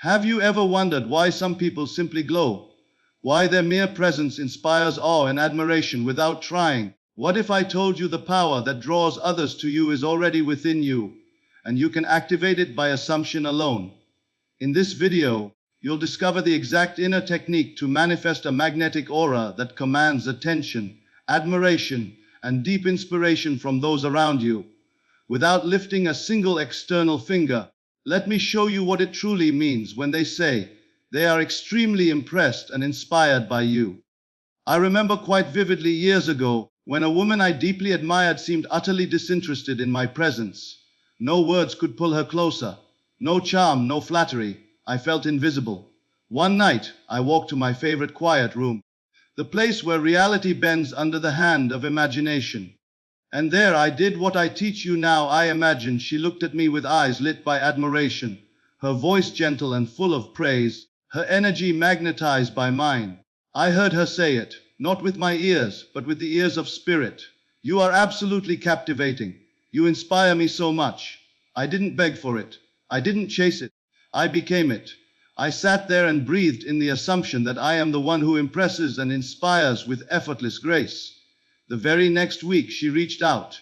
Have you ever wondered why some people simply glow? Why their mere presence inspires awe and admiration without trying? What if I told you the power that draws others to you is already within you, and you can activate it by assumption alone? In this video, you'll discover the exact inner technique to manifest a magnetic aura that commands attention, admiration, and deep inspiration from those around you. Without lifting a single external finger, let me show you what it truly means when they say they are extremely impressed and inspired by you. I remember quite vividly years ago when a woman I deeply admired seemed utterly disinterested in my presence. No words could pull her closer. No charm, no flattery. I felt invisible. One night, I walked to my favorite quiet room, the place where reality bends under the hand of imagination. And there I did what I teach you now. I imagined she looked at me with eyes lit by admiration, her voice gentle and full of praise, her energy magnetized by mine. I heard her say it, not with my ears, but with the ears of spirit. You are absolutely captivating. You inspire me so much. I didn't beg for it. I didn't chase it. I became it. I sat there and breathed in the assumption that I am the one who impresses and inspires with effortless grace. The very next week she reached out.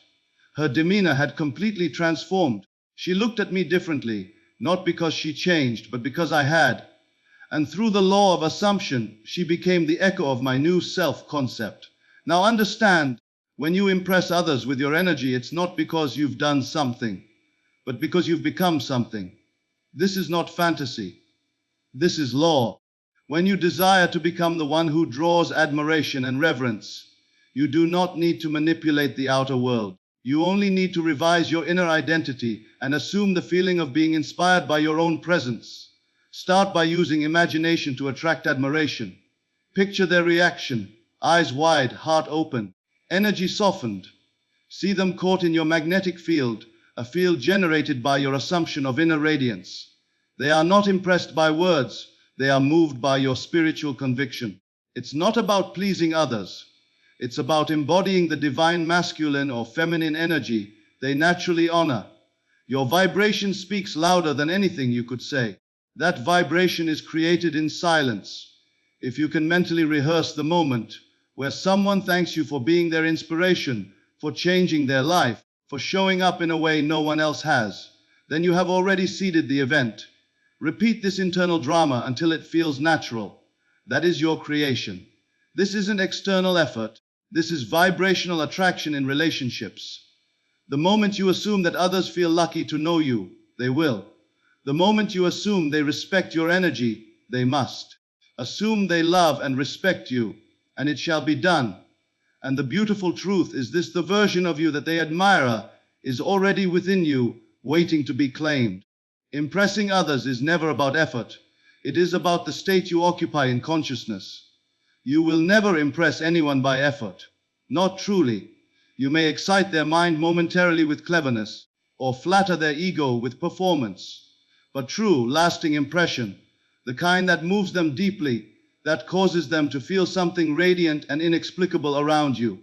Her demeanor had completely transformed. She looked at me differently, not because she changed, but because I had. And through the law of assumption, she became the echo of my new self-concept. Now understand, when you impress others with your energy, it's not because you've done something, but because you've become something. This is not fantasy. This is law. When you desire to become the one who draws admiration and reverence, you do not need to manipulate the outer world. You only need to revise your inner identity and assume the feeling of being inspired by your own presence. Start by using imagination to attract admiration. Picture their reaction, eyes wide, heart open, energy softened. See them caught in your magnetic field, a field generated by your assumption of inner radiance. They are not impressed by words, they are moved by your spiritual conviction. It's not about pleasing others. It's about embodying the divine masculine or feminine energy they naturally honor. Your vibration speaks louder than anything you could say. That vibration is created in silence. If you can mentally rehearse the moment where someone thanks you for being their inspiration, for changing their life, for showing up in a way no one else has, then you have already seeded the event. Repeat this internal drama until it feels natural. That is your creation. This isn't external effort. This is vibrational attraction in relationships. The moment you assume that others feel lucky to know you, they will. The moment you assume they respect your energy, they must. Assume they love and respect you, and it shall be done. And the beautiful truth is this: the version of you that they admire is already within you, waiting to be claimed. Impressing others is never about effort. It is about the state you occupy in consciousness. You will never impress anyone by effort. Not truly. You may excite their mind momentarily with cleverness, or flatter their ego with performance. But true, lasting impression, the kind that moves them deeply, that causes them to feel something radiant and inexplicable around you,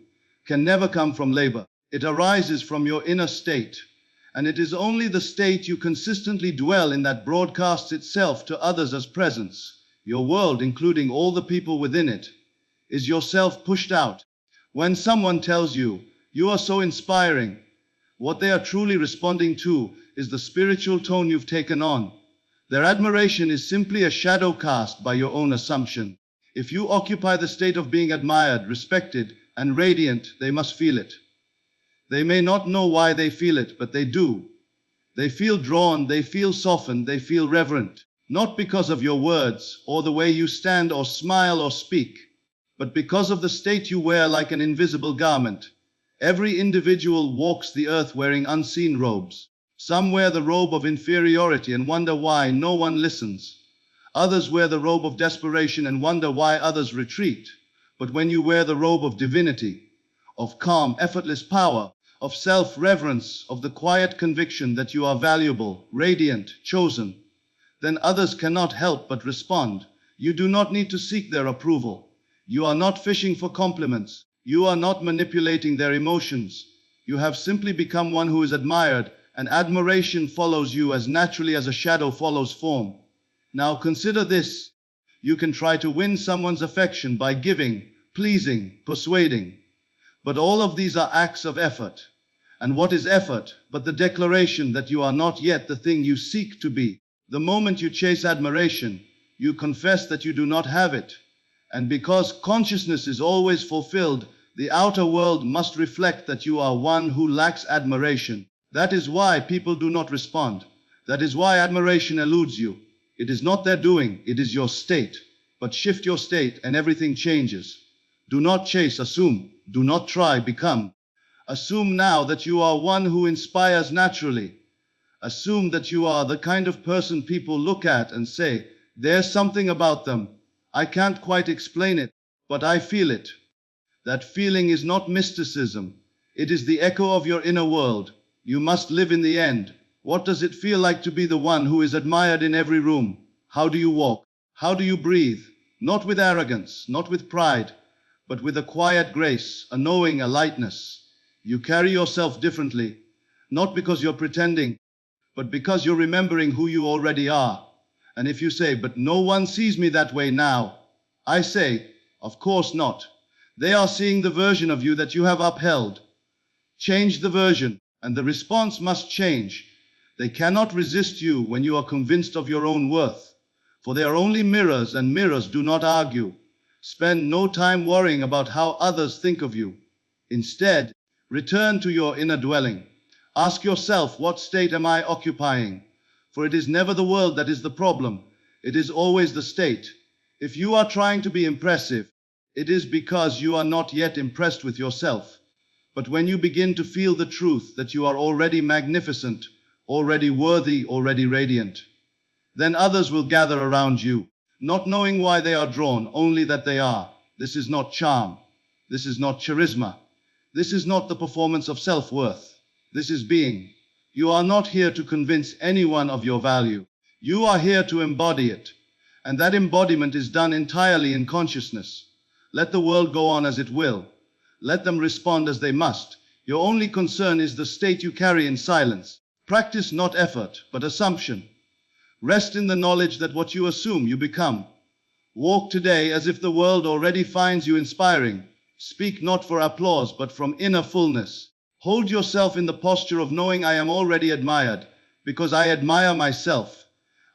can never come from labor. It arises from your inner state. And it is only the state you consistently dwell in that broadcasts itself to others as presence. Your world, including all the people within it, is yourself pushed out. When someone tells you, "You are so inspiring," what they are truly responding to is the spiritual tone you've taken on. Their admiration is simply a shadow cast by your own assumption. If you occupy the state of being admired, respected, and radiant, they must feel it. They may not know why they feel it, but they do. They feel drawn, they feel softened, they feel reverent. Not because of your words, or the way you stand or smile or speak, but because of the state you wear like an invisible garment. Every individual walks the earth wearing unseen robes. Some wear the robe of inferiority and wonder why no one listens. Others wear the robe of desperation and wonder why others retreat. But when you wear the robe of divinity, of calm, effortless power, of self-reverence, of the quiet conviction that you are valuable, radiant, chosen, then others cannot help but respond. You do not need to seek their approval. You are not fishing for compliments. You are not manipulating their emotions. You have simply become one who is admired, and admiration follows you as naturally as a shadow follows form. Now consider this. You can try to win someone's affection by giving, pleasing, persuading. But all of these are acts of effort. And what is effort but the declaration that you are not yet the thing you seek to be? The moment you chase admiration, you confess that you do not have it. And because consciousness is always fulfilled, the outer world must reflect that you are one who lacks admiration. That is why people do not respond. That is why admiration eludes you. It is not their doing, it is your state. But shift your state and everything changes. Do not chase, assume. Do not try, become. Assume now that you are one who inspires naturally. Assume that you are the kind of person people look at and say, there's something about them. I can't quite explain it, but I feel it. That feeling is not mysticism. It is the echo of your inner world. You must live in the end. What does it feel like to be the one who is admired in every room? How do you walk? How do you breathe? Not with arrogance, not with pride, but with a quiet grace, a knowing, a lightness. You carry yourself differently, not because you're pretending, but because you're remembering who you already are. And if you say, but no one sees me that way now, I say, of course not. They are seeing the version of you that you have upheld. Change the version, and the response must change. They cannot resist you when you are convinced of your own worth, for they are only mirrors, and mirrors do not argue. Spend no time worrying about how others think of you. Instead, return to your inner dwelling. Ask yourself, what state am I occupying? For it is never the world that is the problem. It is always the state. If you are trying to be impressive, it is because you are not yet impressed with yourself. But when you begin to feel the truth that you are already magnificent, already worthy, already radiant, then others will gather around you, not knowing why they are drawn, only that they are. This is not charm. This is not charisma. This is not the performance of self-worth. This is being. You are not here to convince anyone of your value. You are here to embody it. And that embodiment is done entirely in consciousness. Let the world go on as it will. Let them respond as they must. Your only concern is the state you carry in silence. Practice not effort, but assumption. Rest in the knowledge that what you assume, you become. Walk today as if the world already finds you inspiring. Speak not for applause, but from inner fullness. Hold yourself in the posture of knowing I am already admired, because I admire myself.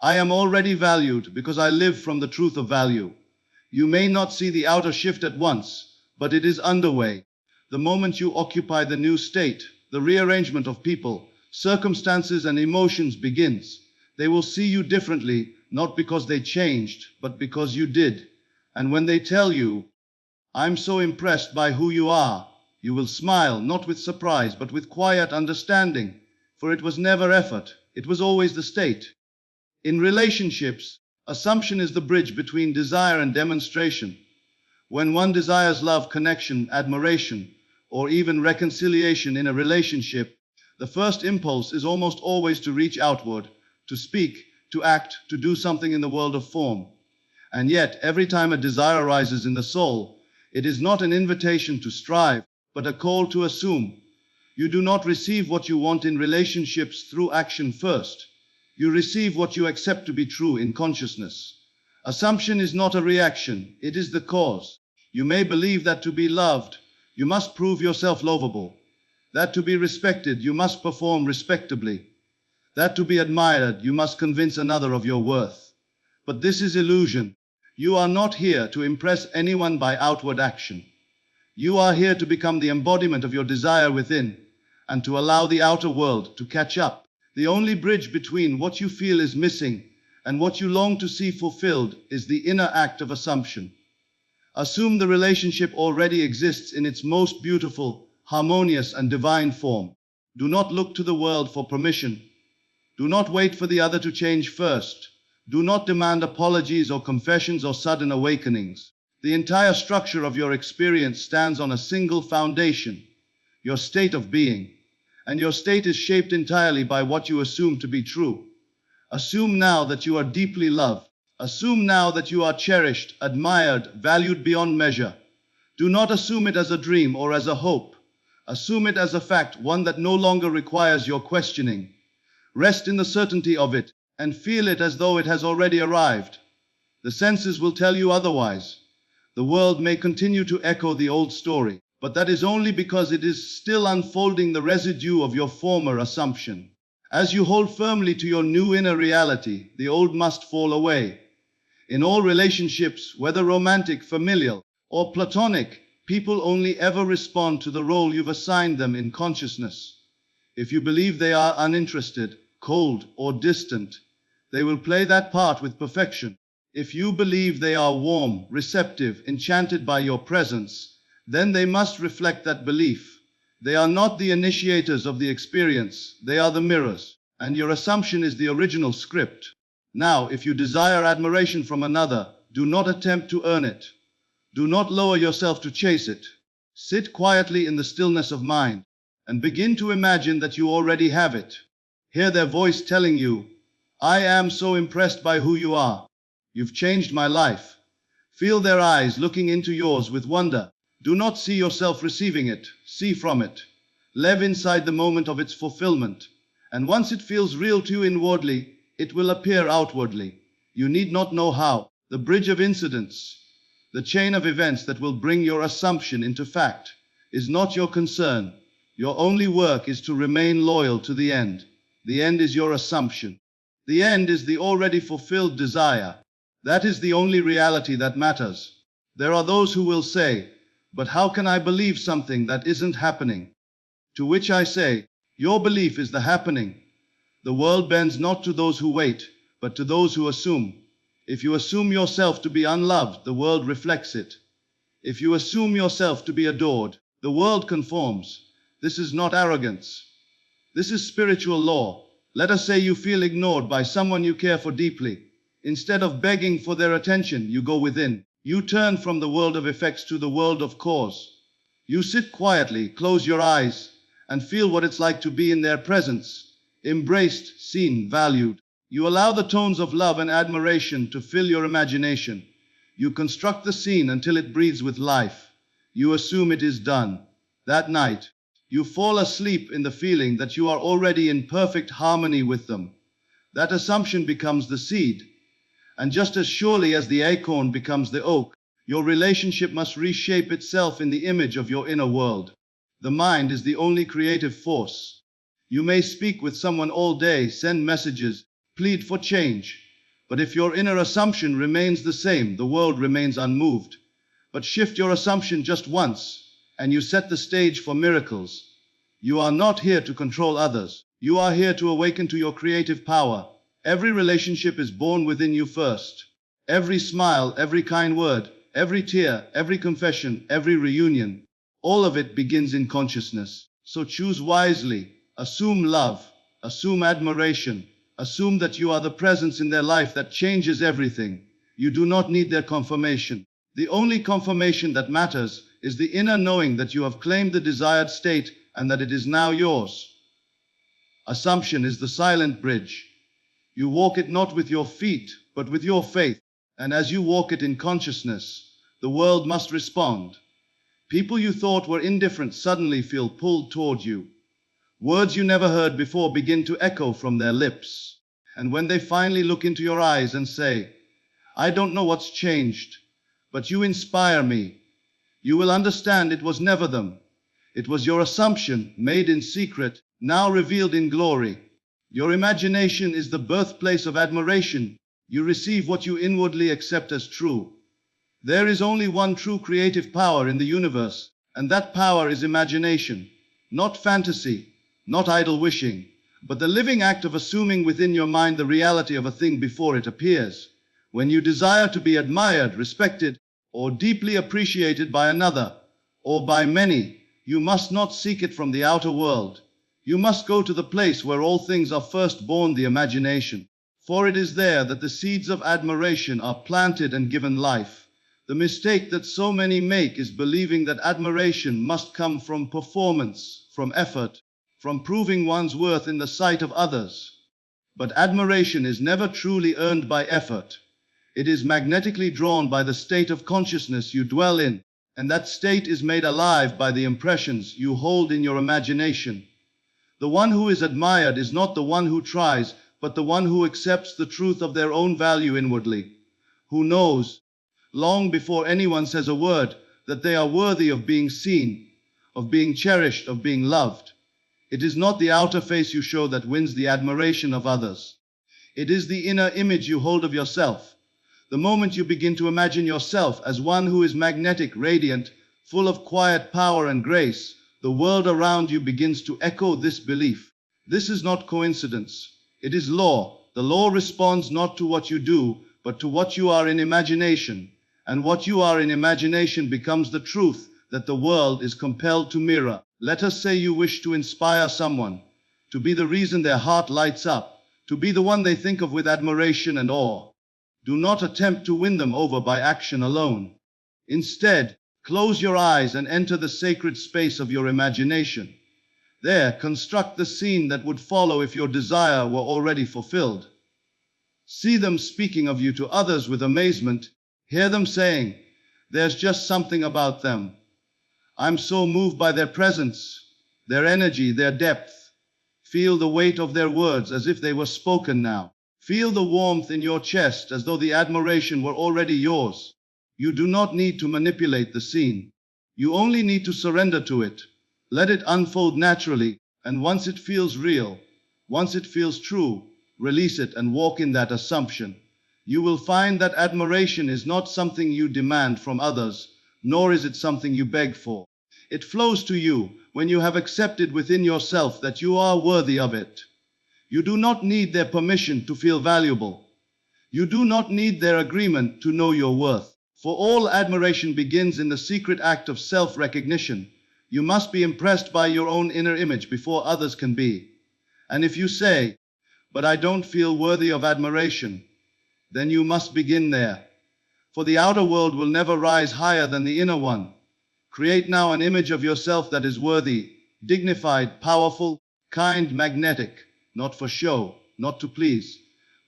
I am already valued, because I live from the truth of value. You may not see the outer shift at once, but it is underway. The moment you occupy the new state, the rearrangement of people, circumstances and emotions begins. They will see you differently, not because they changed, but because you did. And when they tell you, I'm so impressed by who you are, you will smile, not with surprise, but with quiet understanding. For it was never effort, it was always the state. In relationships, assumption is the bridge between desire and demonstration. When one desires love, connection, admiration, or even reconciliation in a relationship, the first impulse is almost always to reach outward, to speak, to act, to do something in the world of form. And yet, every time a desire arises in the soul, it is not an invitation to strive, but a call to assume. You do not receive what you want in relationships through action first. You receive what you accept to be true in consciousness. Assumption is not a reaction, it is the cause. You may believe that to be loved, you must prove yourself lovable. That to be respected, you must perform respectably. That to be admired, you must convince another of your worth. But this is illusion. You are not here to impress anyone by outward action. You are here to become the embodiment of your desire within, and to allow the outer world to catch up. The only bridge between what you feel is missing and what you long to see fulfilled is the inner act of assumption. Assume the relationship already exists in its most beautiful, harmonious, and divine form. Do not look to the world for permission. Do not wait for the other to change first. Do not demand apologies or confessions or sudden awakenings. The entire structure of your experience stands on a single foundation, your state of being. And your state is shaped entirely by what you assume to be true. Assume now that you are deeply loved. Assume now that you are cherished, admired, valued beyond measure. Do not assume it as a dream or as a hope. Assume it as a fact, one that no longer requires your questioning. Rest in the certainty of it, and feel it as though it has already arrived. The senses will tell you otherwise. The world may continue to echo the old story, but that is only because it is still unfolding the residue of your former assumption. As you hold firmly to your new inner reality, the old must fall away. In all relationships, whether romantic, familial, or platonic, people only ever respond to the role you've assigned them in consciousness. If you believe they are uninterested, cold, or distant, they will play that part with perfection. If you believe they are warm, receptive, enchanted by your presence, then they must reflect that belief. They are not the initiators of the experience, they are the mirrors, and your assumption is the original script. Now, if you desire admiration from another, do not attempt to earn it. Do not lower yourself to chase it. Sit quietly in the stillness of mind, and begin to imagine that you already have it. Hear their voice telling you, "I am so impressed by who you are. You've changed my life." Feel their eyes looking into yours with wonder. Do not see yourself receiving it, see from it. Live inside the moment of its fulfillment, and once it feels real to you inwardly, it will appear outwardly. You need not know how. The bridge of incidents, the chain of events that will bring your assumption into fact, is not your concern. Your only work is to remain loyal to the end. The end is your assumption. The end is the already fulfilled desire. That is the only reality that matters. There are those who will say, "But how can I believe something that isn't happening?" To which I say, your belief is the happening. The world bends not to those who wait, but to those who assume. If you assume yourself to be unloved, the world reflects it. If you assume yourself to be adored, the world conforms. This is not arrogance. This is spiritual law. Let us say you feel ignored by someone you care for deeply. Instead of begging for their attention, you go within. You turn from the world of effects to the world of cause. You sit quietly, close your eyes, and feel what it's like to be in their presence, embraced, seen, valued. You allow the tones of love and admiration to fill your imagination. You construct the scene until it breathes with life. You assume it is done. That night, you fall asleep in the feeling that you are already in perfect harmony with them. That assumption becomes the seed. And just as surely as the acorn becomes the oak, your relationship must reshape itself in the image of your inner world. The mind is the only creative force. You may speak with someone all day, send messages, plead for change. But if your inner assumption remains the same, the world remains unmoved. But shift your assumption just once, and you set the stage for miracles. You are not here to control others. You are here to awaken to your creative power. Every relationship is born within you first. Every smile, every kind word, every tear, every confession, every reunion, all of it begins in consciousness. So choose wisely. Assume love. Assume admiration. Assume that you are the presence in their life that changes everything. You do not need their confirmation. The only confirmation that matters is the inner knowing that you have claimed the desired state and that it is now yours. Assumption is the silent bridge. You walk it not with your feet, but with your faith. And as you walk it in consciousness, the world must respond. People you thought were indifferent suddenly feel pulled toward you. Words you never heard before begin to echo from their lips. And when they finally look into your eyes and say, "I don't know what's changed, but you inspire me," you will understand it was never them. It was your assumption, made in secret, now revealed in glory. Your imagination is the birthplace of admiration. You receive what you inwardly accept as true. There is only one true creative power in the universe, and that power is imagination, not fantasy, not idle wishing, but the living act of assuming within your mind the reality of a thing before it appears. When you desire to be admired, respected, or deeply appreciated by another, or by many, you must not seek it from the outer world. You must go to the place where all things are first born, the imagination. For it is there that the seeds of admiration are planted and given life. The mistake that so many make is believing that admiration must come from performance, from effort, from proving one's worth in the sight of others. But admiration is never truly earned by effort. It is magnetically drawn by the state of consciousness you dwell in, and that state is made alive by the impressions you hold in your imagination. The one who is admired is not the one who tries, but the one who accepts the truth of their own value inwardly, who knows, long before anyone says a word, that they are worthy of being seen, of being cherished, of being loved. It is not the outer face you show that wins the admiration of others. It is the inner image you hold of yourself. The moment you begin to imagine yourself as one who is magnetic, radiant, full of quiet power and grace, the world around you begins to echo this belief. This is not coincidence. It is law. The law responds not to what you do, but to what you are in imagination. And what you are in imagination becomes the truth that the world is compelled to mirror. Let us say you wish to inspire someone, to be the reason their heart lights up, to be the one they think of with admiration and awe. Do not attempt to win them over by action alone. Instead, close your eyes and enter the sacred space of your imagination. There, construct the scene that would follow if your desire were already fulfilled. See them speaking of you to others with amazement. Hear them saying, "There's just something about them. I'm so moved by their presence, their energy, their depth." Feel the weight of their words as if they were spoken now. Feel the warmth in your chest as though the admiration were already yours. You do not need to manipulate the scene. You only need to surrender to it. Let it unfold naturally, and once it feels real, once it feels true, release it and walk in that assumption. You will find that admiration is not something you demand from others, nor is it something you beg for. It flows to you when you have accepted within yourself that you are worthy of it. You do not need their permission to feel valuable. You do not need their agreement to know your worth. For all admiration begins in the secret act of self-recognition. You must be impressed by your own inner image before others can be. And if you say, "But I don't feel worthy of admiration," then you must begin there. For the outer world will never rise higher than the inner one. Create now an image of yourself that is worthy, dignified, powerful, kind, magnetic, not for show, not to please,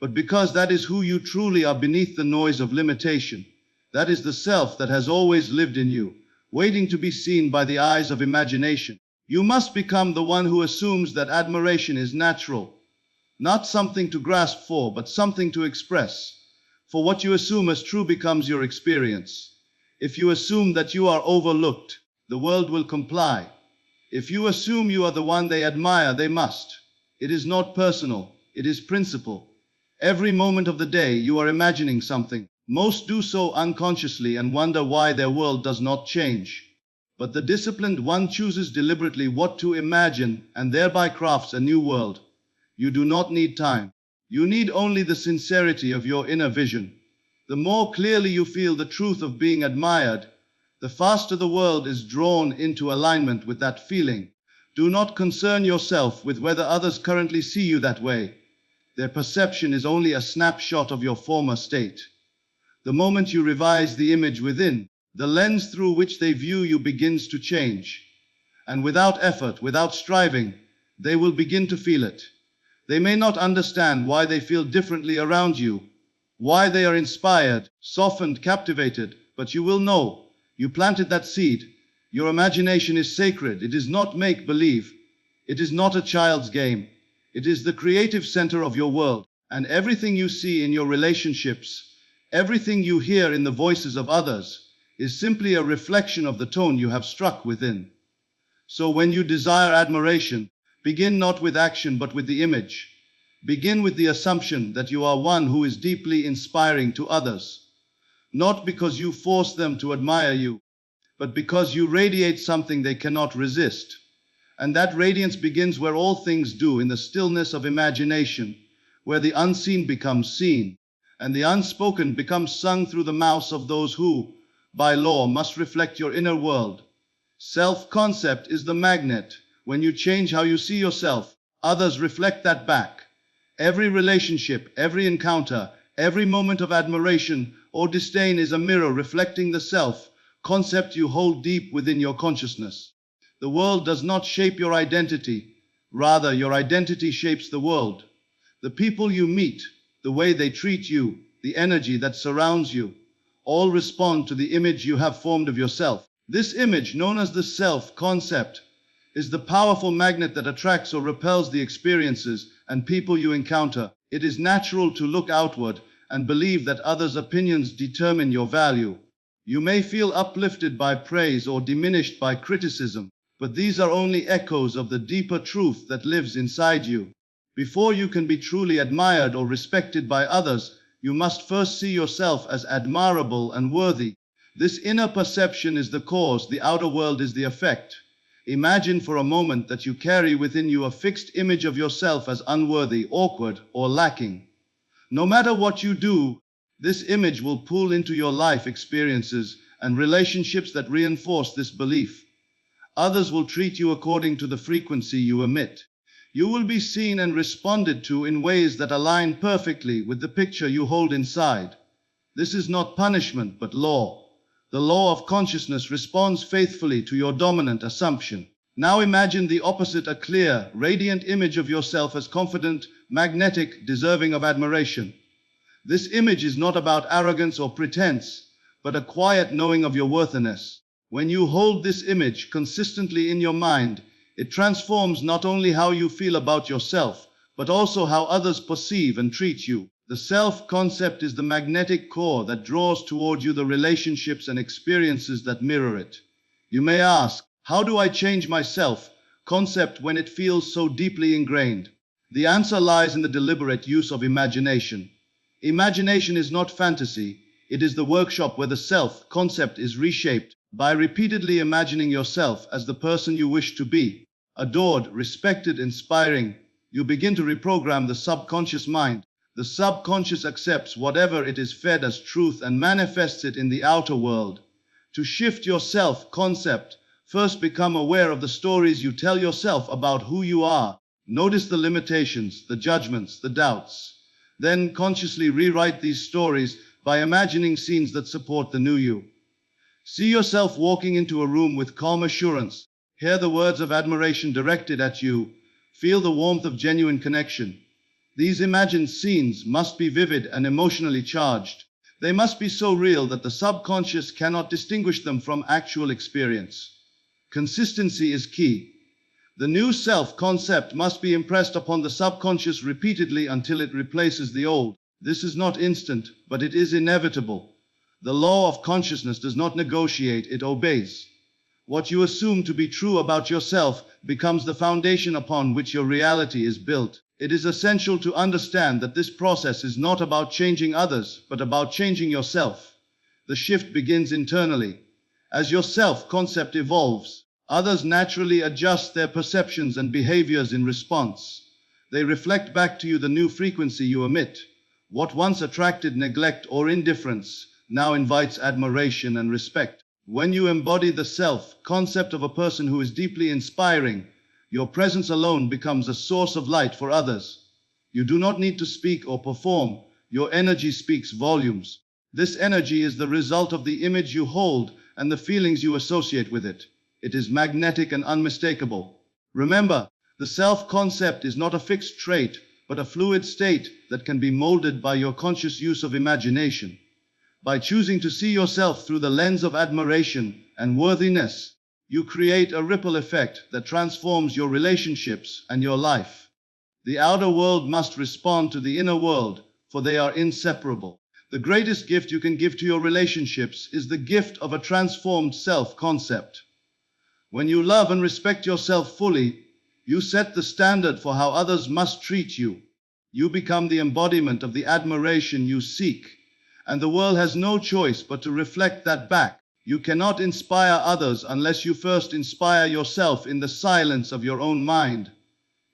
but because that is who you truly are beneath the noise of limitation. That is the self that has always lived in you, waiting to be seen by the eyes of imagination. You must become the one who assumes that admiration is natural, not something to grasp for, but something to express. For what you assume as true becomes your experience. If you assume that you are overlooked, the world will comply. If you assume you are the one they admire, they must. It is not personal, it is principle. Every moment of the day you are imagining something. Most do so unconsciously and wonder why their world does not change. But the disciplined one chooses deliberately what to imagine and thereby crafts a new world. You do not need time. You need only the sincerity of your inner vision. The more clearly you feel the truth of being admired, the faster the world is drawn into alignment with that feeling. Do not concern yourself with whether others currently see you that way. Their perception is only a snapshot of your former state. The moment you revise the image within, the lens through which they view you begins to change. And without effort, without striving, they will begin to feel it. They may not understand why they feel differently around you, why they are inspired, softened, captivated, but you will know. You planted that seed. Your imagination is sacred. It is not make-believe. It is not a child's game. It is the creative center of your world. And everything you see in your relationships, everything you hear in the voices of others, is simply a reflection of the tone you have struck within. So when you desire admiration, begin not with action but with the image. Begin with the assumption that you are one who is deeply inspiring to others, not because you force them to admire you, but because you radiate something they cannot resist. And that radiance begins where all things do, in the stillness of imagination, where the unseen becomes seen, and the unspoken becomes sung through the mouths of those who, by law, must reflect your inner world. Self-concept is the magnet. When you change how you see yourself, others reflect that back. Every relationship, every encounter, every moment of admiration or disdain is a mirror reflecting the self-concept you hold deep within your consciousness. The world does not shape your identity. Rather, your identity shapes the world. The people you meet, the way they treat you, the energy that surrounds you, all respond to the image you have formed of yourself. This image, known as the self-concept, is the powerful magnet that attracts or repels the experiences and people you encounter. It is natural to look outward and believe that others' opinions determine your value. You may feel uplifted by praise or diminished by criticism, but these are only echoes of the deeper truth that lives inside you. Before you can be truly admired or respected by others, you must first see yourself as admirable and worthy. This inner perception is the cause, the outer world is the effect. Imagine for a moment that you carry within you a fixed image of yourself as unworthy, awkward, or lacking. No matter what you do, this image will pull into your life experiences and relationships that reinforce this belief. Others will treat you according to the frequency you emit. You will be seen and responded to in ways that align perfectly with the picture you hold inside. This is not punishment, but law. The law of consciousness responds faithfully to your dominant assumption. Now imagine the opposite, a clear, radiant image of yourself as confident, magnetic, deserving of admiration. This image is not about arrogance or pretense, but a quiet knowing of your worthiness. When you hold this image consistently in your mind, it transforms not only how you feel about yourself, but also how others perceive and treat you. The self-concept is the magnetic core that draws toward you the relationships and experiences that mirror it. You may ask, how do I change my self-concept when it feels so deeply ingrained? The answer lies in the deliberate use of imagination. Imagination is not fantasy, it is the workshop where the self-concept is reshaped. By repeatedly imagining yourself as the person you wish to be, adored, respected, inspiring, you begin to reprogram the subconscious mind. The subconscious accepts whatever it is fed as truth and manifests it in the outer world. To shift your self-concept, first become aware of the stories you tell yourself about who you are. Notice the limitations, the judgments, the doubts. Then consciously rewrite these stories by imagining scenes that support the new you. See yourself walking into a room with calm assurance. Hear the words of admiration directed at you. Feel the warmth of genuine connection. These imagined scenes must be vivid and emotionally charged. They must be so real that the subconscious cannot distinguish them from actual experience. Consistency is key. The new self-concept must be impressed upon the subconscious repeatedly until it replaces the old. This is not instant, but it is inevitable. The law of consciousness does not negotiate, it obeys. What you assume to be true about yourself becomes the foundation upon which your reality is built. It is essential to understand that this process is not about changing others, but about changing yourself. The shift begins internally. As your self-concept evolves, others naturally adjust their perceptions and behaviors in response. They reflect back to you the new frequency you emit. What once attracted neglect or indifference now invites admiration and respect. When you embody the self-concept of a person who is deeply inspiring, your presence alone becomes a source of light for others. You do not need to speak or perform. Your energy speaks volumes. This energy is the result of the image you hold and the feelings you associate with it. It is magnetic and unmistakable. Remember, the self-concept is not a fixed trait, but a fluid state that can be molded by your conscious use of imagination. By choosing to see yourself through the lens of admiration and worthiness, you create a ripple effect that transforms your relationships and your life. The outer world must respond to the inner world, for they are inseparable. The greatest gift you can give to your relationships is the gift of a transformed self-concept. When you love and respect yourself fully, you set the standard for how others must treat you. You become the embodiment of the admiration you seek, and the world has no choice but to reflect that back. You cannot inspire others unless you first inspire yourself in the silence of your own mind.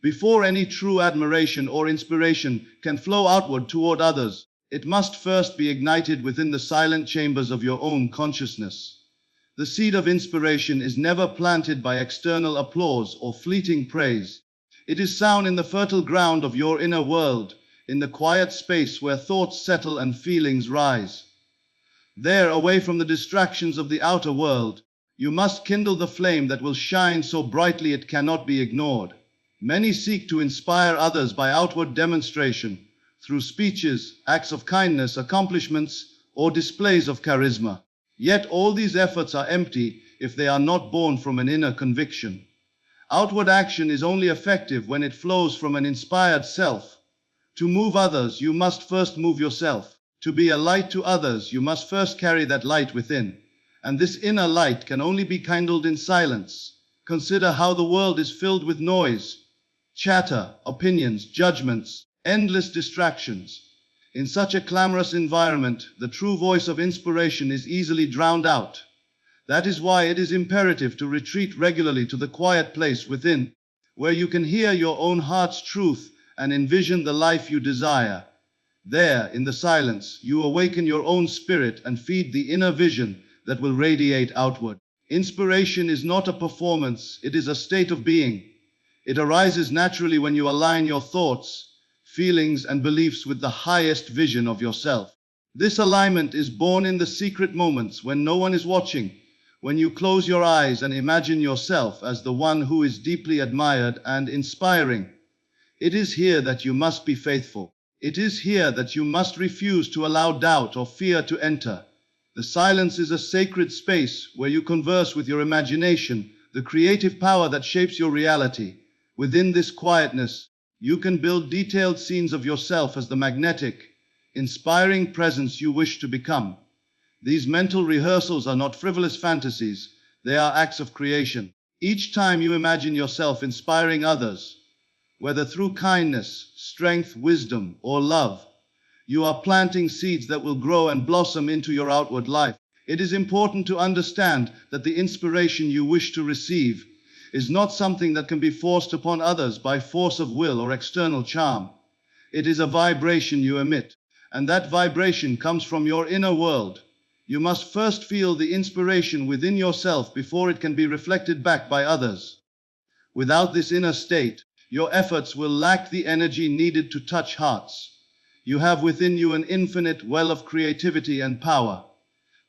Before any true admiration or inspiration can flow outward toward others, it must first be ignited within the silent chambers of your own consciousness. The seed of inspiration is never planted by external applause or fleeting praise. It is sown in the fertile ground of your inner world, in the quiet space where thoughts settle and feelings rise. There, away from the distractions of the outer world, you must kindle the flame that will shine so brightly it cannot be ignored. Many seek to inspire others by outward demonstration, through speeches, acts of kindness, accomplishments, or displays of charisma. Yet all these efforts are empty if they are not born from an inner conviction. Outward action is only effective when it flows from an inspired self. To move others, you must first move yourself. To be a light to others, you must first carry that light within. And this inner light can only be kindled in silence. Consider how the world is filled with noise, chatter, opinions, judgments, endless distractions. In such a clamorous environment, the true voice of inspiration is easily drowned out. That is why it is imperative to retreat regularly to the quiet place within, where you can hear your own heart's truth and envision the life you desire. There, in the silence, you awaken your own spirit and feed the inner vision that will radiate outward. Inspiration is not a performance, it is a state of being. It arises naturally when you align your thoughts, feelings, and beliefs with the highest vision of yourself. This alignment is born in the secret moments when no one is watching, when you close your eyes and imagine yourself as the one who is deeply admired and inspiring. It is here that you must be faithful. It is here that you must refuse to allow doubt or fear to enter. The silence is a sacred space where you converse with your imagination, the creative power that shapes your reality. Within this quietness, you can build detailed scenes of yourself as the magnetic, inspiring presence you wish to become. These mental rehearsals are not frivolous fantasies, they are acts of creation. Each time you imagine yourself inspiring others, whether through kindness, strength, wisdom, or love, you are planting seeds that will grow and blossom into your outward life. It is important to understand that the inspiration you wish to receive is not something that can be forced upon others by force of will or external charm. It is a vibration you emit, and that vibration comes from your inner world. You must first feel the inspiration within yourself before it can be reflected back by others. Without this inner state, your efforts will lack the energy needed to touch hearts. You have within you an infinite well of creativity and power,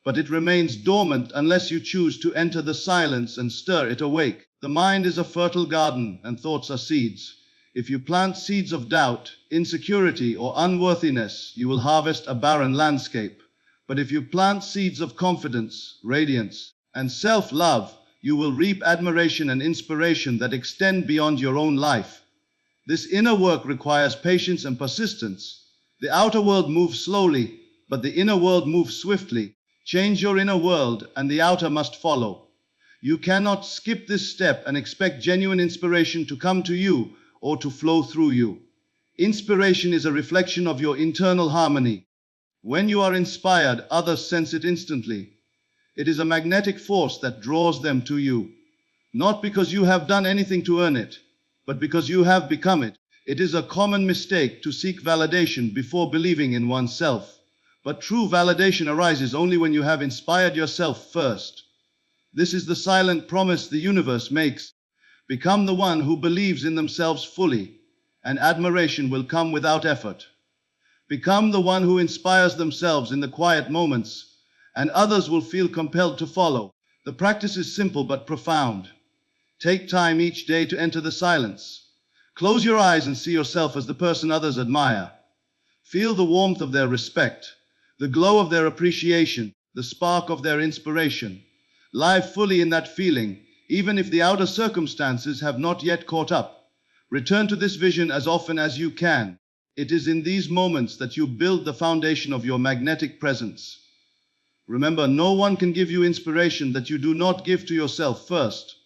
but it remains dormant unless you choose to enter the silence and stir it awake. The mind is a fertile garden, and thoughts are seeds. If you plant seeds of doubt, insecurity, or unworthiness, you will harvest a barren landscape. But if you plant seeds of confidence, radiance, and self-love, you will reap admiration and inspiration that extend beyond your own life. This inner work requires patience and persistence. The outer world moves slowly, but the inner world moves swiftly. Change your inner world, and the outer must follow. You cannot skip this step and expect genuine inspiration to come to you or to flow through you. Inspiration is a reflection of your internal harmony. When you are inspired, others sense it instantly. It is a magnetic force that draws them to you, not because you have done anything to earn it, but because you have become it. It is a common mistake to seek validation before believing in oneself, but true validation arises only when you have inspired yourself first. This is the silent promise the universe makes. Become the one who believes in themselves fully, and admiration will come without effort. Become the one who inspires themselves in the quiet moments, and others will feel compelled to follow. The practice is simple but profound. Take time each day to enter the silence. Close your eyes and see yourself as the person others admire. Feel the warmth of their respect, the glow of their appreciation, the spark of their inspiration. Live fully in that feeling, even if the outer circumstances have not yet caught up. Return to this vision as often as you can. It is in these moments that you build the foundation of your magnetic presence. Remember, no one can give you inspiration that you do not give to yourself first.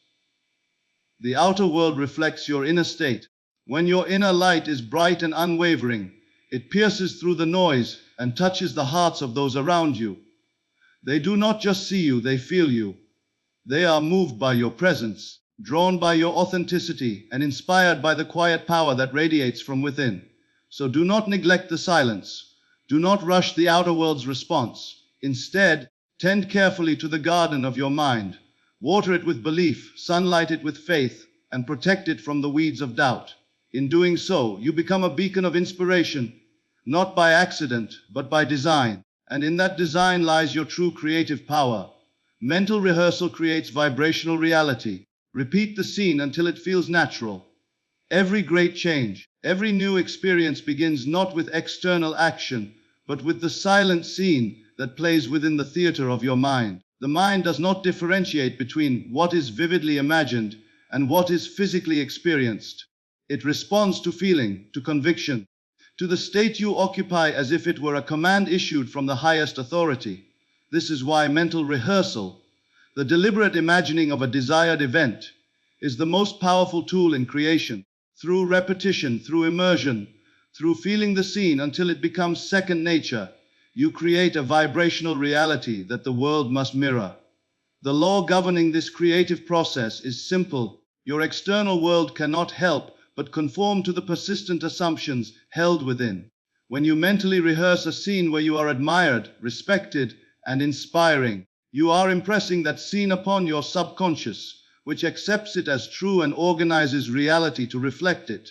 The outer world reflects your inner state. When your inner light is bright and unwavering, it pierces through the noise and touches the hearts of those around you. They do not just see you, they feel you. They are moved by your presence, drawn by your authenticity, and inspired by the quiet power that radiates from within. So do not neglect the silence. Do not rush the outer world's response. Instead, tend carefully to the garden of your mind. Water it with belief, sunlight it with faith, and protect it from the weeds of doubt. In doing so, you become a beacon of inspiration, not by accident, but by design. And in that design lies your true creative power. Mental rehearsal creates vibrational reality. Repeat the scene until it feels natural. Every great change, every new experience begins not with external action, but with the silent scene that plays within the theater of your mind. The mind does not differentiate between what is vividly imagined and what is physically experienced. It responds to feeling, to conviction, to the state you occupy as if it were a command issued from the highest authority. This is why mental rehearsal, the deliberate imagining of a desired event, is the most powerful tool in creation. Through repetition, through immersion, through feeling the scene until it becomes second nature, you create a vibrational reality that the world must mirror. The law governing this creative process is simple. Your external world cannot help but conform to the persistent assumptions held within. When you mentally rehearse a scene where you are admired, respected, and inspiring, you are impressing that scene upon your subconscious, which accepts it as true and organizes reality to reflect it.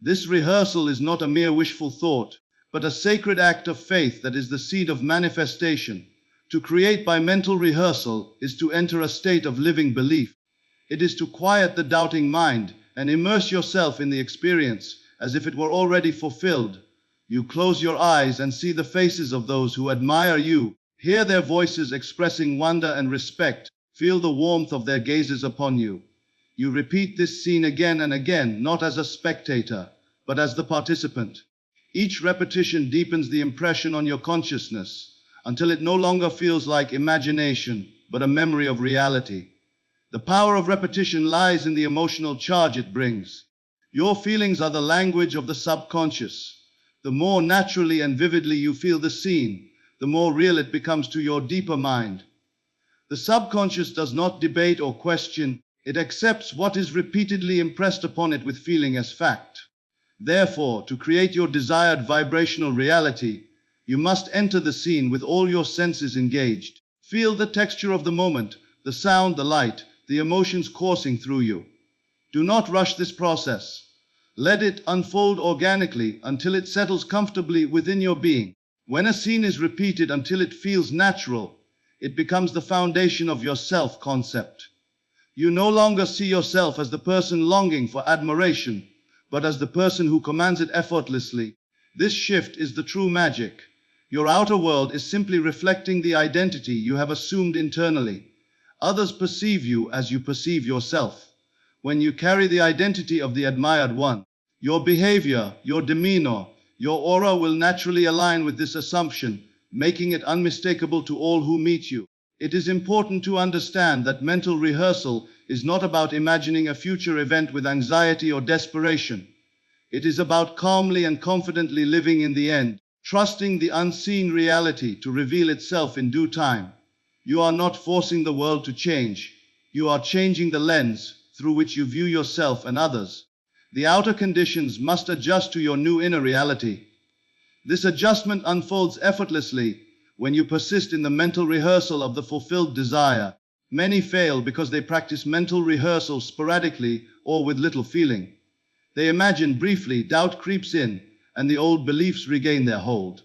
This rehearsal is not a mere wishful thought, but a sacred act of faith that is the seed of manifestation. To create by mental rehearsal is to enter a state of living belief. It is to quiet the doubting mind and immerse yourself in the experience as if it were already fulfilled. You close your eyes and see the faces of those who admire you. Hear their voices expressing wonder and respect. Feel the warmth of their gazes upon you. You repeat this scene again and again, not as a spectator, but as the participant. Each repetition deepens the impression on your consciousness until it no longer feels like imagination, but a memory of reality. The power of repetition lies in the emotional charge it brings. Your feelings are the language of the subconscious. The more naturally and vividly you feel the scene, the more real it becomes to your deeper mind. The subconscious does not debate or question, it accepts what is repeatedly impressed upon it with feeling as fact. Therefore, to create your desired vibrational reality, you must enter the scene with all your senses engaged. Feel the texture of the moment, the sound, the light, the emotions coursing through you. Do not rush this process. Let it unfold organically until it settles comfortably within your being. When a scene is repeated until it feels natural, it becomes the foundation of your self-concept. You no longer see yourself as the person longing for admiration, but as the person who commands it effortlessly. This shift is the true magic. Your outer world is simply reflecting the identity you have assumed internally. Others perceive you as you perceive yourself. When you carry the identity of the admired one, your behavior, your demeanor, your aura will naturally align with this assumption, making it unmistakable to all who meet you. It is important to understand that mental rehearsal is not about imagining a future event with anxiety or desperation. It is about calmly and confidently living in the end, trusting the unseen reality to reveal itself in due time. You are not forcing the world to change. You are changing the lens through which you view yourself and others. The outer conditions must adjust to your new inner reality. This adjustment unfolds effortlessly when you persist in the mental rehearsal of the fulfilled desire. Many fail because they practice mental rehearsal sporadically or with little feeling. They imagine briefly, doubt creeps in, and the old beliefs regain their hold.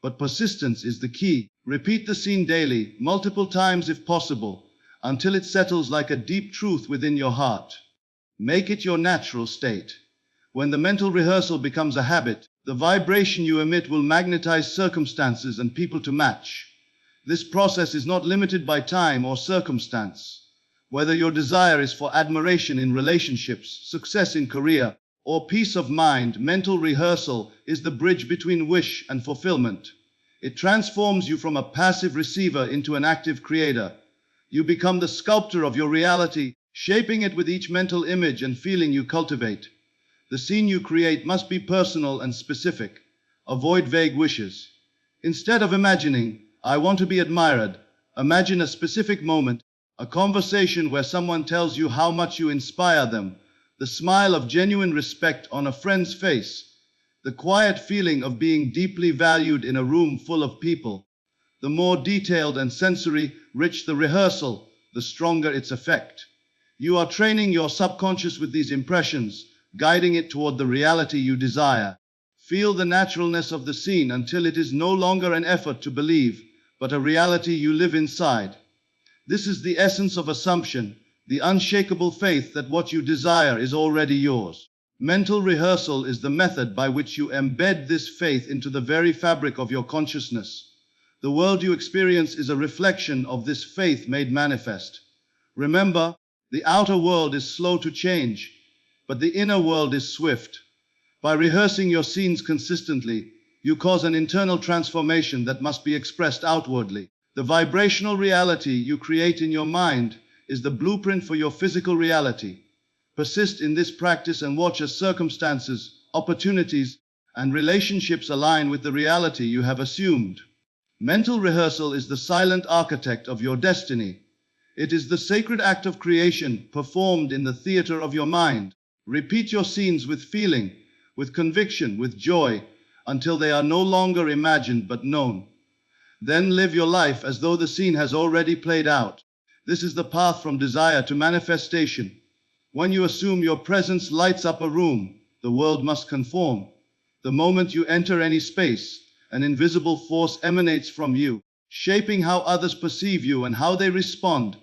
But persistence is the key. Repeat the scene daily, multiple times if possible, until it settles like a deep truth within your heart. Make it your natural state. When the mental rehearsal becomes a habit, the vibration you emit will magnetize circumstances and people to match. This process is not limited by time or circumstance. Whether your desire is for admiration in relationships, success in career, or peace of mind, mental rehearsal is the bridge between wish and fulfillment. It transforms you from a passive receiver into an active creator. You become the sculptor of your reality, shaping it with each mental image and feeling you cultivate. The scene you create must be personal and specific. Avoid vague wishes. Instead of imagining, "I want to be admired," imagine a specific moment, a conversation where someone tells you how much you inspire them, the smile of genuine respect on a friend's face, the quiet feeling of being deeply valued in a room full of people. The more detailed and sensory-rich the rehearsal, the stronger its effect. You are training your subconscious with these impressions, guiding it toward the reality you desire. Feel the naturalness of the scene until it is no longer an effort to believe, but a reality you live inside. This is the essence of assumption, the unshakable faith that what you desire is already yours. Mental rehearsal is the method by which you embed this faith into the very fabric of your consciousness. The world you experience is a reflection of this faith made manifest. Remember, the outer world is slow to change, but the inner world is swift. By rehearsing your scenes consistently, you cause an internal transformation that must be expressed outwardly. The vibrational reality you create in your mind is the blueprint for your physical reality. Persist in this practice and watch as circumstances, opportunities, and relationships align with the reality you have assumed. Mental rehearsal is the silent architect of your destiny. It is the sacred act of creation performed in the theater of your mind. Repeat your scenes with feeling, with conviction, with joy, until they are no longer imagined but known. Then live your life as though the scene has already played out. This is the path from desire to manifestation. When you assume your presence lights up a room, the world must conform. The moment you enter any space, an invisible force emanates from you, shaping how others perceive you and how they respond.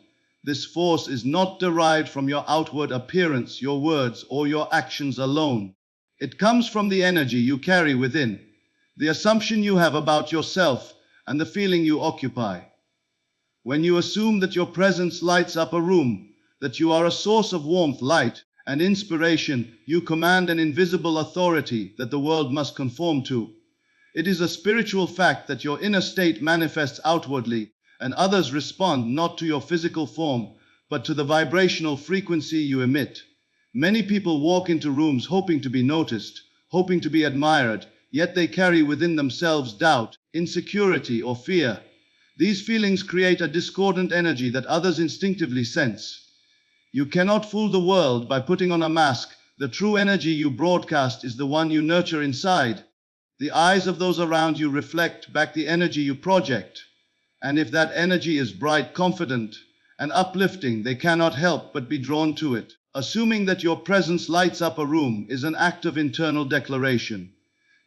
This force is not derived from your outward appearance, your words, or your actions alone. It comes from the energy you carry within, the assumption you have about yourself, and the feeling you occupy. When you assume that your presence lights up a room, that you are a source of warmth, light, and inspiration, you command an invisible authority that the world must conform to. It is a spiritual fact that your inner state manifests outwardly, and others respond not to your physical form, but to the vibrational frequency you emit. Many people walk into rooms hoping to be noticed, hoping to be admired, yet they carry within themselves doubt, insecurity, or fear. These feelings create a discordant energy that others instinctively sense. You cannot fool the world by putting on a mask. The true energy you broadcast is the one you nurture inside. The eyes of those around you reflect back the energy you project. And if that energy is bright, confident, and uplifting, they cannot help but be drawn to it. Assuming that your presence lights up a room is an act of internal declaration.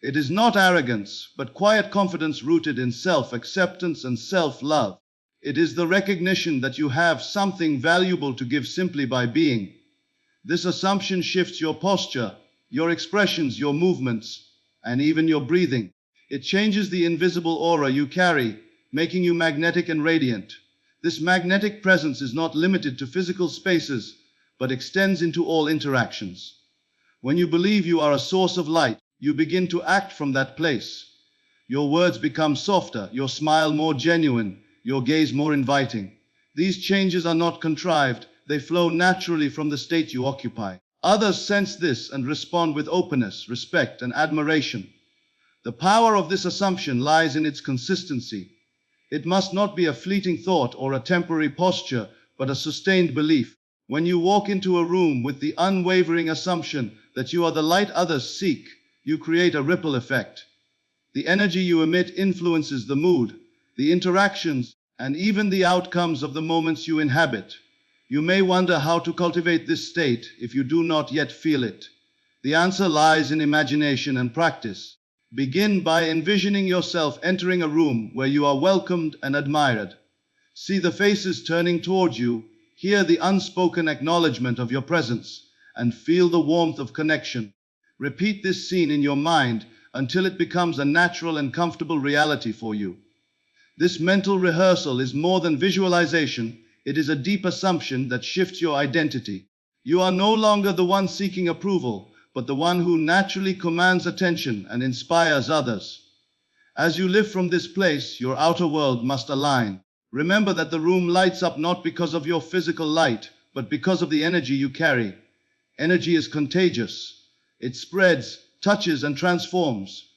It is not arrogance, but quiet confidence rooted in self-acceptance and self-love. It is the recognition that you have something valuable to give simply by being. This assumption shifts your posture, your expressions, your movements, and even your breathing. It changes the invisible aura you carry, making you magnetic and radiant. This magnetic presence is not limited to physical spaces, but extends into all interactions. When you believe you are a source of light, you begin to act from that place. Your words become softer, your smile more genuine, your gaze more inviting. These changes are not contrived, they flow naturally from the state you occupy. Others sense this and respond with openness, respect, and admiration. The power of this assumption lies in its consistency. It must not be a fleeting thought or a temporary posture, but a sustained belief. When you walk into a room with the unwavering assumption that you are the light others seek, you create a ripple effect. The energy you emit influences the mood, the interactions, and even the outcomes of the moments you inhabit. You may wonder how to cultivate this state if you do not yet feel it. The answer lies in imagination and practice. Begin by envisioning yourself entering a room where you are welcomed and admired. See the faces turning towards you, hear the unspoken acknowledgement of your presence, and feel the warmth of connection. Repeat this scene in your mind until it becomes a natural and comfortable reality for you. This mental rehearsal is more than visualization. It is a deep assumption that shifts your identity. You are no longer the one seeking approval, but the one who naturally commands attention and inspires others. As you live from this place, your outer world must align. Remember that the room lights up not because of your physical light, but because of the energy you carry. Energy is contagious. It spreads, touches, and transforms.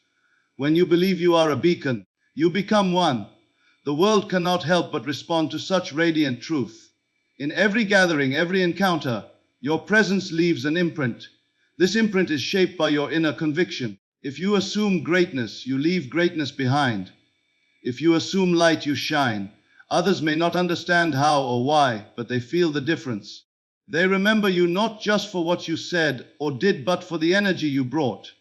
When you believe you are a beacon, you become one. The world cannot help but respond to such radiant truth. In every gathering, every encounter, your presence leaves an imprint. This imprint is shaped by your inner conviction. If you assume greatness, you leave greatness behind. If you assume light, you shine. Others may not understand how or why, but they feel the difference. They remember you not just for what you said or did, but for the energy you brought.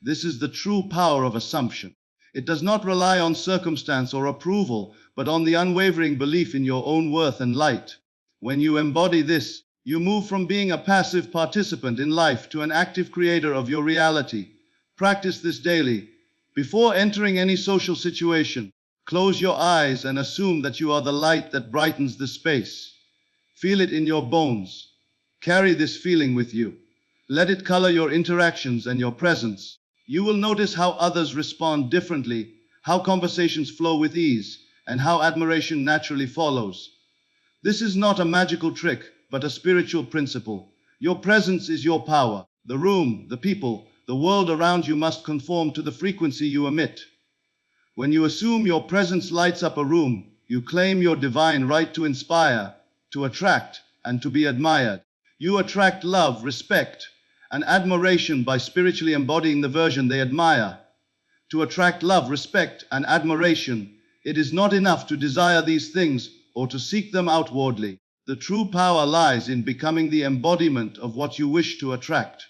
This is the true power of assumption. It does not rely on circumstance or approval, but on the unwavering belief in your own worth and light. When you embody this, you move from being a passive participant in life to an active creator of your reality. Practice this daily. Before entering any social situation, close your eyes and assume that you are the light that brightens the space. Feel it in your bones. Carry this feeling with you. Let it color your interactions and your presence. You will notice how others respond differently, how conversations flow with ease, and how admiration naturally follows. This is not a magical trick, but a spiritual principle. Your presence is your power. The room, the people, the world around you must conform to the frequency you emit. When you assume your presence lights up a room, you claim your divine right to inspire, to attract, and to be admired. You attract love, respect, and admiration by spiritually embodying the version they admire. To attract love, respect, and admiration, it is not enough to desire these things or to seek them outwardly. The true power lies in becoming the embodiment of what you wish to attract.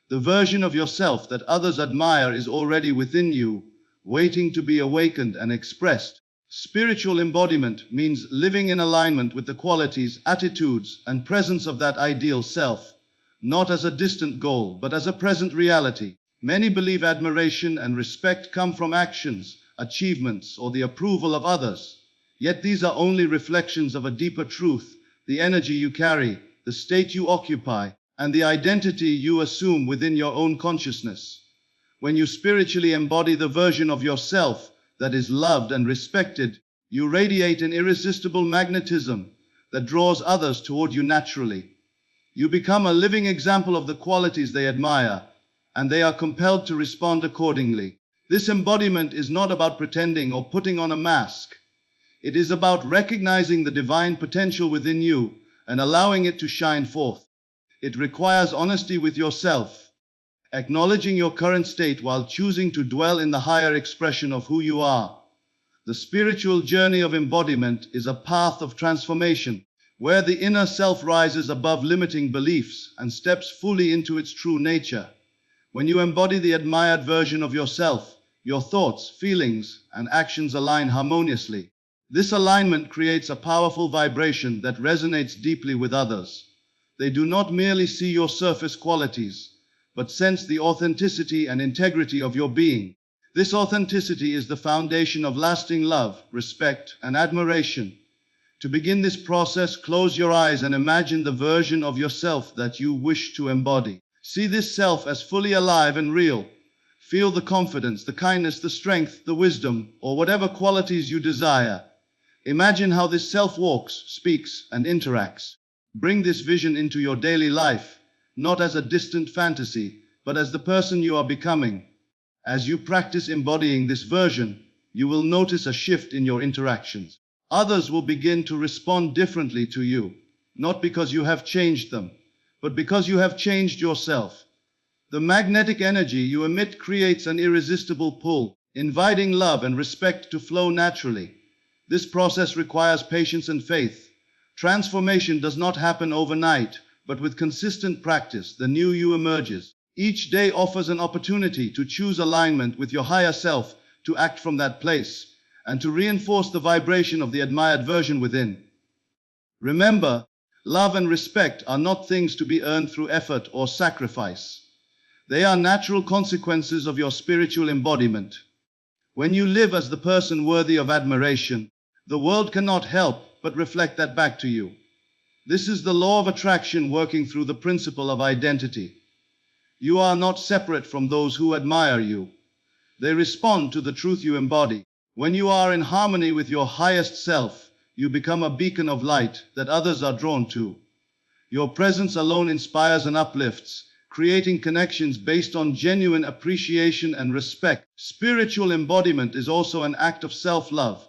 The version of yourself that others admire is already within you, waiting to be awakened and expressed. Spiritual embodiment means living in alignment with the qualities, attitudes, and presence of that ideal self, not as a distant goal, but as a present reality. Many believe admiration and respect come from actions, achievements, or the approval of others. Yet these are only reflections of a deeper truth, the energy you carry, the state you occupy, and the identity you assume within your own consciousness. When you spiritually embody the version of yourself that is loved and respected, you radiate an irresistible magnetism that draws others toward you naturally. You become a living example of the qualities they admire, and they are compelled to respond accordingly. This embodiment is not about pretending or putting on a mask. It is about recognizing the divine potential within you and allowing it to shine forth. It requires honesty with yourself, acknowledging your current state while choosing to dwell in the higher expression of who you are. The spiritual journey of embodiment is a path of transformation, where the inner self rises above limiting beliefs and steps fully into its true nature. When you embody the admired version of yourself, your thoughts, feelings, and actions align harmoniously. This alignment creates a powerful vibration that resonates deeply with others. They do not merely see your surface qualities, but sense the authenticity and integrity of your being. This authenticity is the foundation of lasting love, respect, and admiration. To begin this process, close your eyes and imagine the version of yourself that you wish to embody. See this self as fully alive and real. Feel the confidence, the kindness, the strength, the wisdom, or whatever qualities you desire. Imagine how this self walks, speaks, and interacts. Bring this vision into your daily life, not as a distant fantasy, but as the person you are becoming. As you practice embodying this version, you will notice a shift in your interactions. Others will begin to respond differently to you, not because you have changed them, but because you have changed yourself. The magnetic energy you emit creates an irresistible pull, inviting love and respect to flow naturally. This process requires patience and faith. Transformation does not happen overnight, but with consistent practice, the new you emerges. Each day offers an opportunity to choose alignment with your higher self, to act from that place, and to reinforce the vibration of the admired version within. Remember, love and respect are not things to be earned through effort or sacrifice. They are natural consequences of your spiritual embodiment. When you live as the person worthy of admiration, the world cannot help but reflect that back to you. This is the law of attraction working through the principle of identity. You are not separate from those who admire you. They respond to the truth you embody. When you are in harmony with your highest self, you become a beacon of light that others are drawn to. Your presence alone inspires and uplifts, creating connections based on genuine appreciation and respect. Spiritual embodiment is also an act of self-love.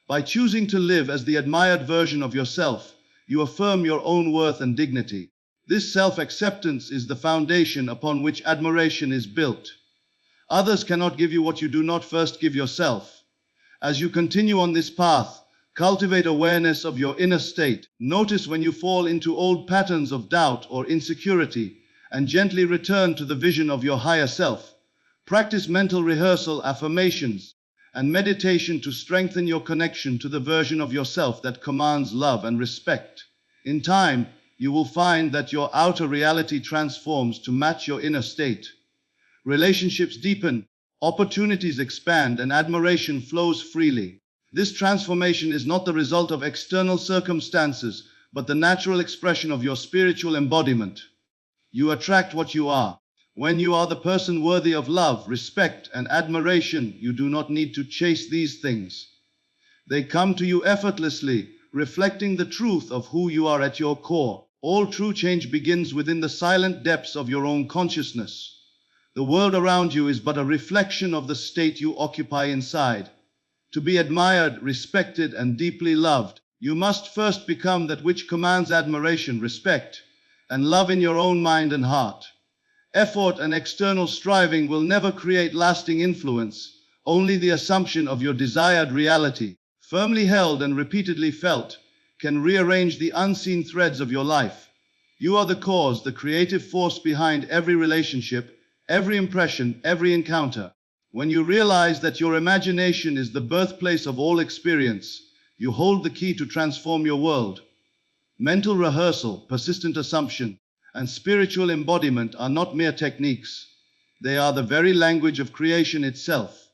By choosing to live as the admired version of yourself, you affirm your own worth and dignity. This self-acceptance is the foundation upon which admiration is built. Others cannot give you what you do not first give yourself. As you continue on this path, cultivate awareness of your inner state. Notice when you fall into old patterns of doubt or insecurity, and gently return to the vision of your higher self. Practice mental rehearsal, affirmations, and meditation to strengthen your connection to the version of yourself that commands love and respect. In time, you will find that your outer reality transforms to match your inner state. Relationships deepen, opportunities expand, and admiration flows freely. This transformation is not the result of external circumstances, but the natural expression of your spiritual embodiment. You attract what you are. When you are the person worthy of love, respect, and admiration, you do not need to chase these things. They come to you effortlessly, reflecting the truth of who you are at your core. All true change begins within the silent depths of your own consciousness. The world around you is but a reflection of the state you occupy inside. To be admired, respected, and deeply loved, you must first become that which commands admiration, respect, and love in your own mind and heart. Effort and external striving will never create lasting influence. Only the assumption of your desired reality, firmly held and repeatedly felt, can rearrange the unseen threads of your life. You are the cause, the creative force behind every relationship, every impression, every encounter. When you realize that your imagination is the birthplace of all experience, you hold the key to transform your world. Mental rehearsal, persistent assumption, and spiritual embodiment are not mere techniques. They are the very language of creation itself.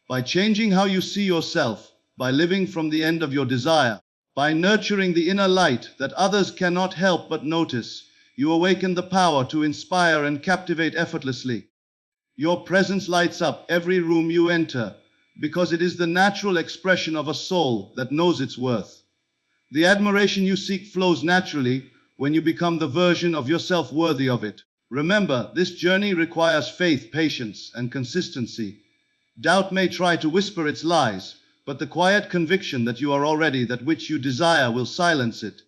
By changing how you see yourself, by living from the end of your desire, by nurturing the inner light that others cannot help but notice, you awaken the power to inspire and captivate effortlessly. Your presence lights up every room you enter, because it is the natural expression of a soul that knows its worth. The admiration you seek flows naturally when you become the version of yourself worthy of it. Remember, this journey requires faith, patience, and consistency. Doubt may try to whisper its lies, but the quiet conviction that you are already that which you desire will silence it.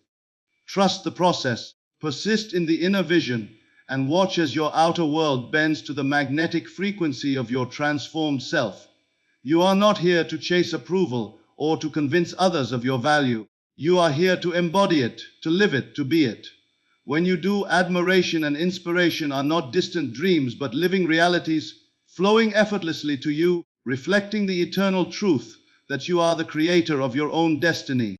Trust the process, persist in the inner vision, and watch as your outer world bends to the magnetic frequency of your transformed self. You are not here to chase approval or to convince others of your value. You are here to embody it, to live it, to be it. When you do, admiration and inspiration are not distant dreams but living realities, flowing effortlessly to you, reflecting the eternal truth that you are the creator of your own destiny.